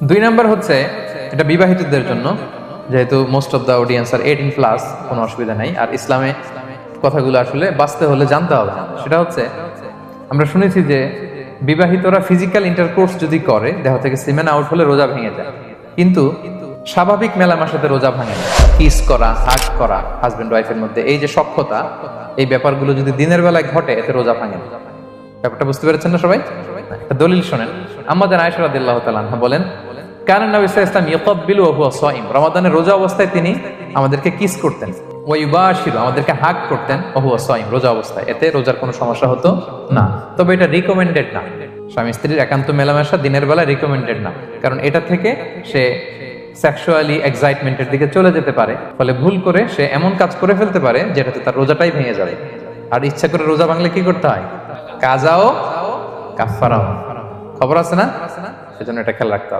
দুই নাম্বার হচ্ছে এটা বিবাহিতদের জন্য, যেহেতু মোস্ট অফ দ্য অডিয়েন্স আর 18+, কোনো অসুবিধা নাই। আর ইসলামে কথাগুলো আসলে বাঁচতে হলে জানতে হবে। সেটা হচ্ছে, আমরা শুনেছি যে বিবাহিতরা ফিজিক্যাল ইন্টারকোর্স যদি করে, দেহ থেকে সিমেন আউট হলে রোজা ভেঙে যায়, কিন্তু স্বাভাবিক মেলামেশাতে রোজা ভাঙে না। কিস করা, হাগ করা হাজবেন্ড ওয়াইফের মধ্যে, এই যে সখ্যতা, এই ব্যাপারগুলো যদি দিনের বেলায় ঘটে, এতে রোজা ভাঙে না। ব্যাপারটা বুঝতে পেরেছেন না সবাই? একটা দলিল শোনেন। আমাদের আয়েশা রাদিয়াল্লাহু তাআলা আনহা বলেন, কারণ নবী সাল্লাল্লাহু আলাইহি ওয়াসাল্লাম ইয়াকাব্বিলু ওয়া হুয়া সাইম, রমাদানের রোজা অবস্থায় তিনি আমাদেরকে কিস করতেন, ওয়া ইউবাশিরু, আমাদেরকে হাগ করতেন, ওয়া হুয়া সাইম, রোজা অবস্থায়। এতে রোজার কোনো সমস্যা হতো না। তবে এটা রিকমেন্ডেড না। স্বামী স্ত্রীর একান্ত মেলামেশা দিনের বেলা রিকমেন্ডেড না, কারণ এটা থেকে সে সেক্সুয়ালি এক্সাইটমেন্টের দিকে চলে যেতে পারে। ফলে ভুল করে সে এমন কাজ করে ফেলতে পারে যেটাতে তার রোজাটাই ভেঙে যাবে। আর ইচ্ছা করে রোজা ভাঙলে কি করতে হয়? কাজাও কাফারাও। খবর আছে না? সেজন্য এটা খেয়াল রাখতে হবে।